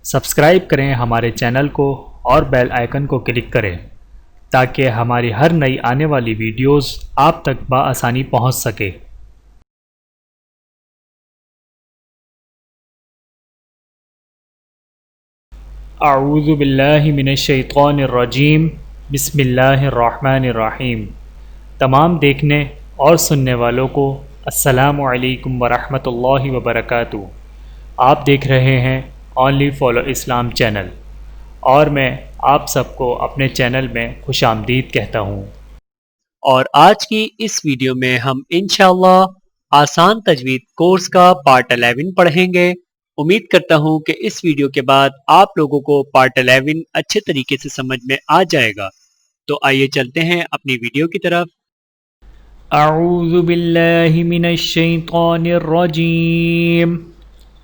Subscribe کریں ہمارے channel کو اور بیل آئیکن کو کلک کریں تاکہ ہماری ہر نئی آنے والی ویڈیوز آپ تک بآسانی پہنچ سکے۔ اعوذ باللہ من الشیطان الرجیم، بسم اللہ الرحمن الرحیم۔ تمام دیکھنے اور سننے والوں کو السلام علیکم ورحمۃ اللہ وبرکاتہ۔ آپ دیکھ رہے ہیں اونلی فالو اسلام چینل، اور میں آپ سب کو اپنے چینل میں خوش آمدید کہتا ہوں۔ اور آج کی اس ویڈیو میں ہم انشاءاللہ آسان تجوید کورس کا پارٹ 11 پڑھیں گے۔ امید کرتا ہوں کہ اس ویڈیو کے بعد آپ لوگوں کو پارٹ 11 اچھے طریقے سے سمجھ میں آ جائے گا۔ تو آئیے چلتے ہیں اپنی ویڈیو کی طرف۔ اعوذ باللہ من الشیطان الرجیم،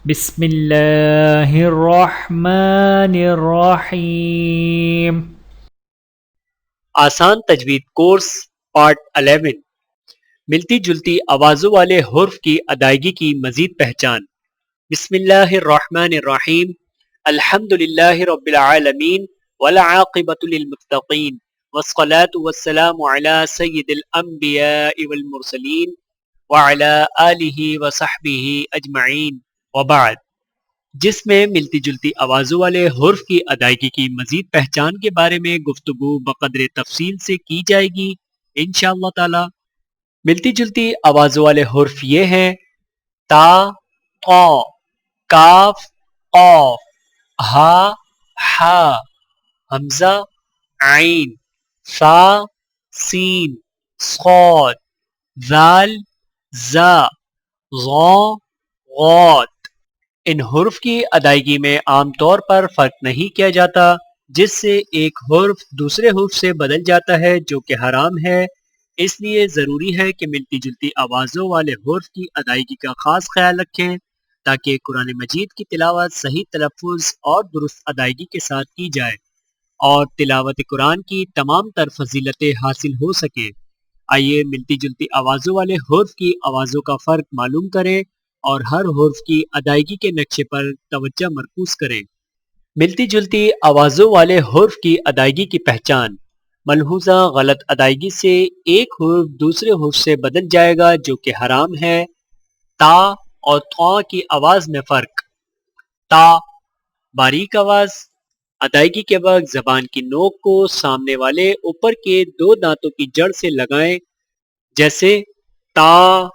بسم اللہ الرحمن الرحیم۔ آسان تجوید کورس پارٹ 11، ملتی جلتی آوازوں والے حرف کی ادائیگی کی مزید پہچان۔ بسم اللہ الرحمن الرحیم، الحمد للہ رب العالمین والعاقبۃ للمتقین والصلاة والسلام علی سید الانبیاء والمرسلین وعلی آلہ وصحبہ اجمعین، وبعد، جس میں ملتی جلتی آوازوں والے حرف کی ادائیگی کی مزید پہچان کے بارے میں گفتگو بقدر تفصیل سے کی جائے گی انشاءاللہ تعالی۔ ملتی جلتی آوازوں والے حرف یہ ہیں: تا، قا، کاف، قاف، ہا، حا، حمزہ، عین، فا، سین، صاد، ذال، زا، غا، غات۔ ان حرف کی ادائیگی میں عام طور پر فرق نہیں کیا جاتا، جس سے ایک حرف دوسرے حرف سے بدل جاتا ہے جو کہ حرام ہے۔ اس لیے ضروری ہے کہ ملتی جلتی آوازوں والے حرف کی ادائیگی کا خاص خیال رکھیں تاکہ قرآن مجید کی تلاوت صحیح تلفظ اور درست ادائیگی کے ساتھ کی جائے اور تلاوت قرآن کی تمام تر فضیلتیں حاصل ہو سکے۔ آئیے ملتی جلتی آوازوں والے حرف کی آوازوں کا فرق معلوم کریں اور ہر حرف کی ادائیگی کے نقشے پر توجہ مرکوز کریں۔ ملتی جلتی آوازوں والے حرف کی ادائیگی کی پہچان۔ ملحوظہ غلط ادائیگی سے ایک حرف دوسرے حرف سے بدل جائے گا جو کہ حرام ہے۔ تا اور طا کی آواز میں فرق۔ تا باریک آواز، ادائیگی کے وقت زبان کی نوک کو سامنے والے اوپر کے دو دانتوں کی جڑ سے لگائیں، جیسے تا،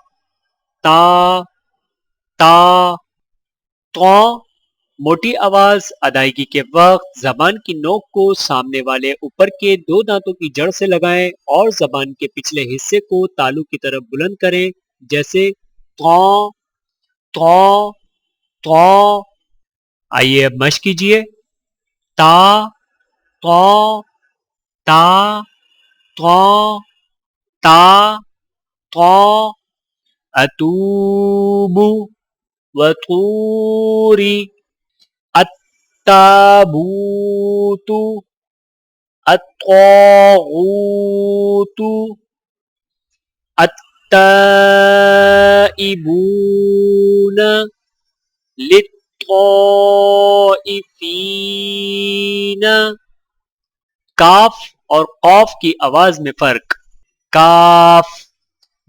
تا، تا۔ طا موٹی آواز، ادائیگی کے وقت زبان کی نوک کو سامنے والے اوپر کے دو دانتوں کی جڑ سے لگائیں اور زبان کے پچھلے حصے کو تالو کی طرف بلند کریں، جیسے طا، طا، طا۔ آئیے اب مشق کیجیے۔ تا، طا، تا، طا، تا، طا۔ اتوب، وطوری، التابوت، الطاغوت، التائبون، للطائفین۔ کاف اور قاف کی آواز میں فرق۔ کاف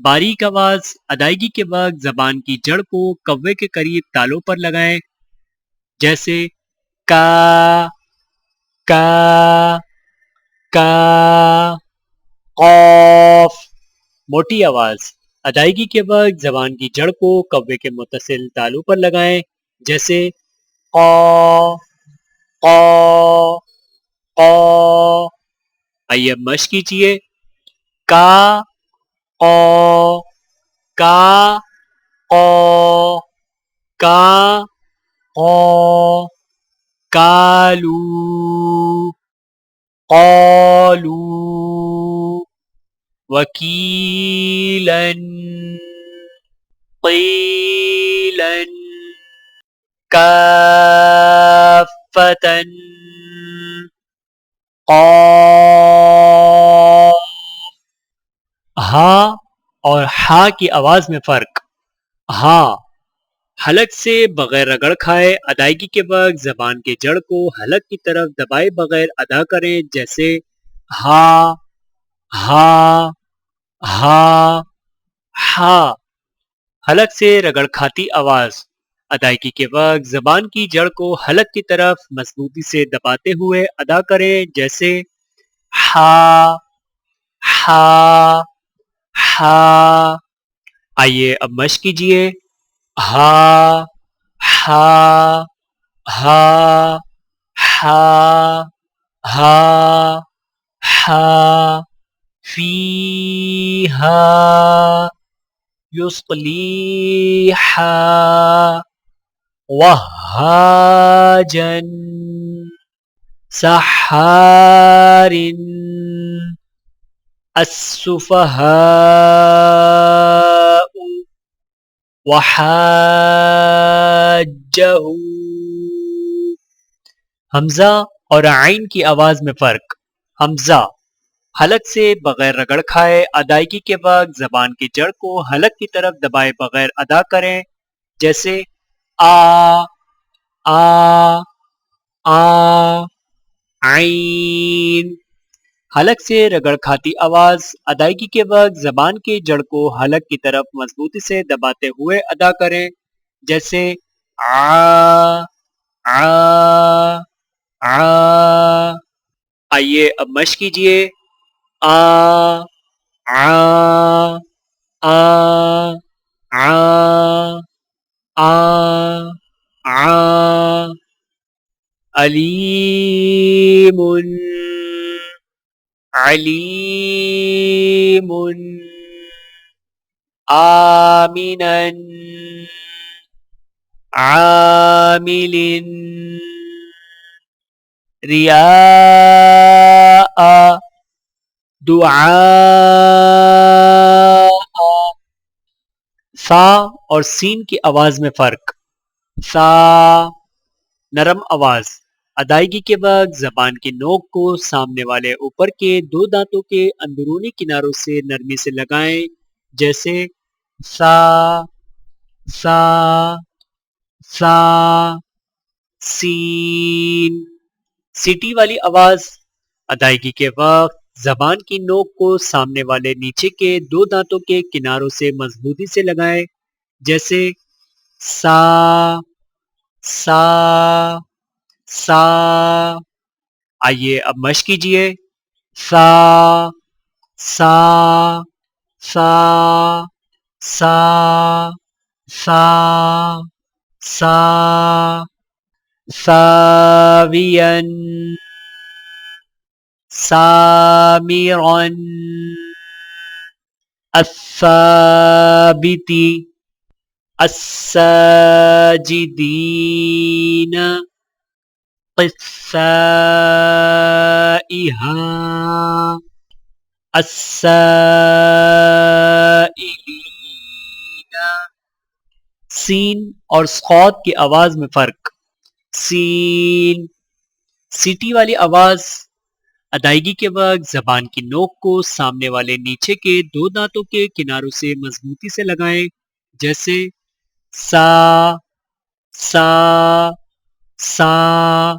باریک آواز، ادائیگی کے وقت زبان کی جڑ کو کوے کے قریب تالوں پر لگائیں، جیسے کا، کا، کا۔ قاف موٹی آواز، ادائیگی کے وقت زبان کی جڑ کو کوے کے متصل تالوں پر لگائیں، جیسے قا، قا، قا۔ آئیے اب مشق کیجیے۔ کا، قا، کا، قا، کا، قا۔ کالو، قالو، وکیلاً، قیلاً، کافةً، قاف۔ ہا اور ہا کی آواز میں فرق۔ ہا حلق سے بغیر رگڑ کھائے ادائیگی کے وقت زبان کے جڑ کو حلق کی طرف دبائے بغیر ادا کریں، جیسے ہا ہا ہا ہا۔ حلق سے رگڑ کھاتی آواز ادائیگی کے وقت زبان کی جڑ کو حلق کی طرف مضبوطی سے دباتے ہوئے ادا کریں، جیسے ہا ہا ہا۔ آئیے اب مشق کیجیے، ہا ہا ہا ہا ہا ہا۔ فیہا یصلیحا وہاجن سحار السفہاء وحاجہ۔ حمزہ اور عین کی آواز میں فرق۔ حمزہ حلق سے بغیر رگڑ کھائے ادائیگی کے وقت زبان کی جڑ کو حلق کی طرف دبائے بغیر ادا کریں، جیسے آ آ آ۔ عین حلق سے رگڑ کھاتی آواز ادائیگی کے وقت زبان کی جڑ کو حلق کی طرف مضبوطی سے دباتے ہوئے ادا کریں، جیسے آ آ آ۔ آئیے اب مشق کیجیے، آ آ آ آ آ آ۔ علیم علیم آمنا عامل ریاء دعاء۔ سا اور سین کی آواز میں فرق۔ سا نرم آواز ادائیگی کے وقت زبان کی نوک کو سامنے والے اوپر کے دو دانتوں کے اندرونی کناروں سے نرمی سے لگائیں، جیسے سا سا سا۔ سین سیٹی والی آواز ادائیگی کے وقت زبان کی نوک کو سامنے والے نیچے کے دو دانتوں کے کناروں سے مضبوطی سے لگائیں، جیسے سا سا سا۔ آئیے اب مشق کیجیے، سا سا سا سا سا سا۔ ساویاً سامراً الثابت الساجدین قثائها السائلین۔ سین اور صاد کی آواز میں فرق۔ سین سیٹی والی آواز ادائیگی کے وقت زبان کی نوک کو سامنے والے نیچے کے دو دانتوں کے کناروں سے مضبوطی سے لگائیں، جیسے سا سا سا۔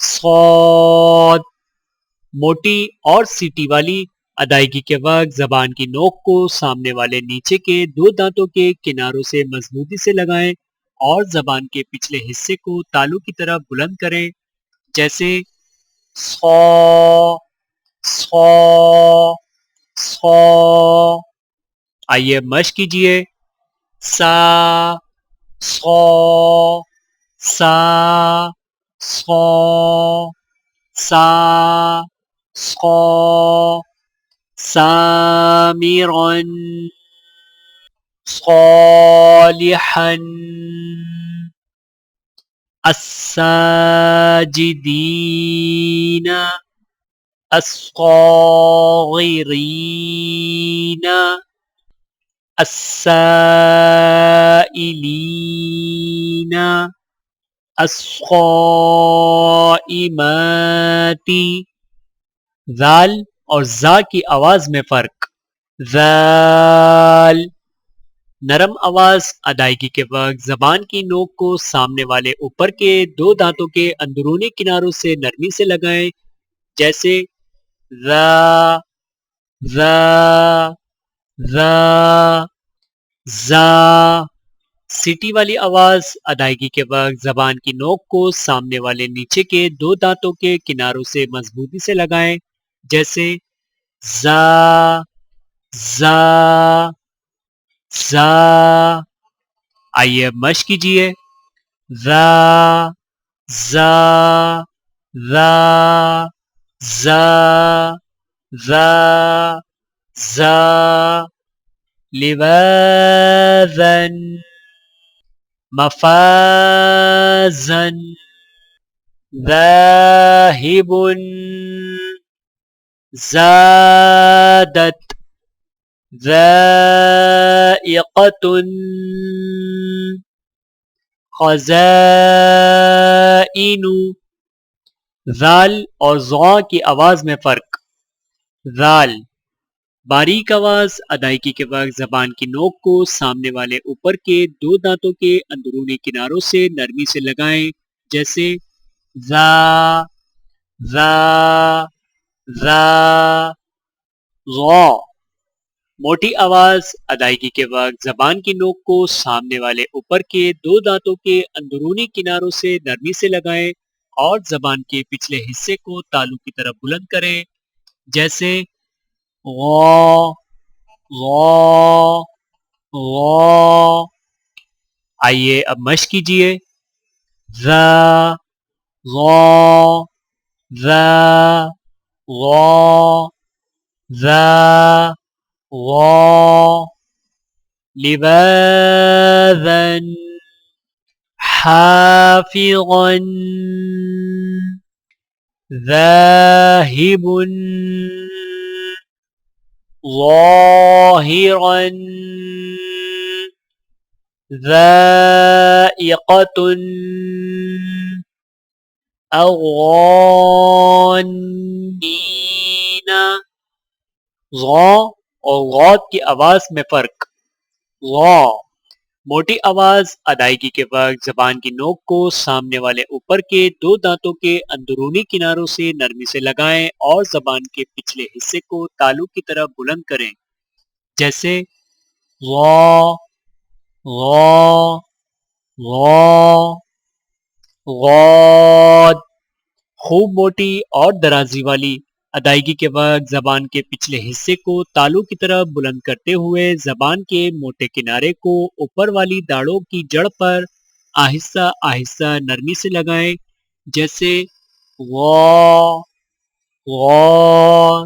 صاد موٹی اور سیٹی والی ادائیگی کے وقت زبان کی نوک کو سامنے والے نیچے کے دو دانتوں کے کناروں سے مضبوطی سے لگائیں اور زبان کے پچھلے حصے کو تالو کی طرف بلند کریں، جیسے صا صا صا۔ آئیے مشق کیجیے، سا صا سا صا سا صا۔ سامراً صالحاً الساجدین الصاغرین السائلین الصائمات۔ ذال اور زا کی آواز میں فرق۔ ذال نرم آواز ادائیگی کے وقت زبان کی نوک کو سامنے والے اوپر کے دو دانتوں کے اندرونی کناروں سے نرمی سے لگائیں، جیسے ذا، ذا، ذا، زا۔ سیٹی والی آواز ادائیگی کے وقت زبان کی نوک کو سامنے والے نیچے کے دو دانتوں کے کناروں سے مضبوطی سے لگائیں، جیسے زا، زا، زا۔ آئیے اب مشق کیجیے۔ ذا، زا، ذا، زا، ذا، زا۔ لواذا، مفازا، ذاهب، زادت، ذائقة، خزائن۔ ذال اور ضا کی آواز میں فرق۔ ذال باریک آواز ادائیگی کے وقت زبان کی نوک کو سامنے والے اوپر کے دو دانتوں کے اندرونی کناروں سے نرمی سے لگائیں، جیسے ذا، ذا، ذا۔ ضا موٹی آواز ادائیگی کے وقت زبان کی نوک کو سامنے والے اوپر کے دو دانتوں کے اندرونی کناروں سے نرمی سے لگائیں اور زبان کے پچھلے حصے کو تالو کی طرف بلند کریں، جیسے غا، غا، غا۔ آئیے اب مشق کیجیے۔ ذا، غا، ذا، غا، ذا، غا۔ لواذا، حافظا، ذاهب، ظاهرا، ذائقة، أغانين۔ ضا اور غاد کی آواز میں فرق۔ غا موٹی آواز ادائیگی کے وقت زبان کی نوک کو سامنے والے اوپر کے دو دانتوں کے اندرونی کناروں سے نرمی سے لگائیں اور زبان کے پچھلے حصے کو تالو کی طرف بلند کریں، جیسے غا، غا، غا۔ غاد خوب موٹی اور درازی والی ادائیگی کے وقت زبان کے پچھلے حصے کو تالو کی طرف بلند کرتے ہوئے زبان کے موٹے کنارے کو اوپر والی داڑوں کی جڑ پر آہستہ آہستہ نرمی سے لگائیں، جیسے غا، غا،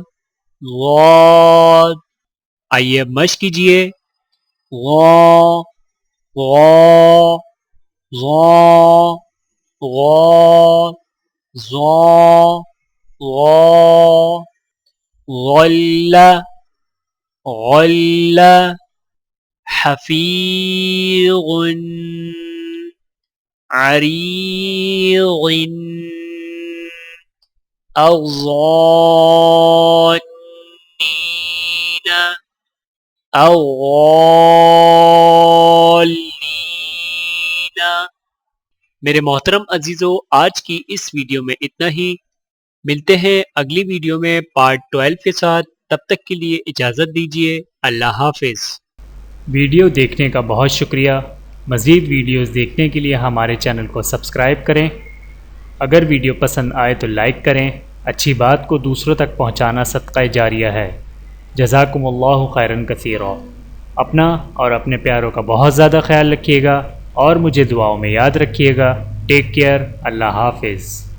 غا۔ آئیے مشق کیجیے۔ غا، غا، غا، غا، ضا، غا۔ غل، غل، حفیظ، عریض، الظالین، الغالین۔ میرے محترم عزیزو، آج کی اس ویڈیو میں اتنا ہی۔ ملتے ہیں اگلی ویڈیو میں پارٹ 12 کے ساتھ۔ تب تک کے لیے اجازت دیجیے۔ اللہ حافظ۔ ویڈیو دیکھنے کا بہت شکریہ۔ مزید ویڈیوز دیکھنے کے لیے ہمارے چینل کو سبسکرائب کریں۔ اگر ویڈیو پسند آئے تو لائک کریں۔ اچھی بات کو دوسروں تک پہنچانا صدقہ جاریہ ہے۔ جزاکم اللہ خیرا کثیرا۔ اپنا اور اپنے پیاروں کا بہت زیادہ خیال رکھیے گا اور مجھے دعاؤں میں یاد رکھیے گا۔ Take care. اللہ حافظ۔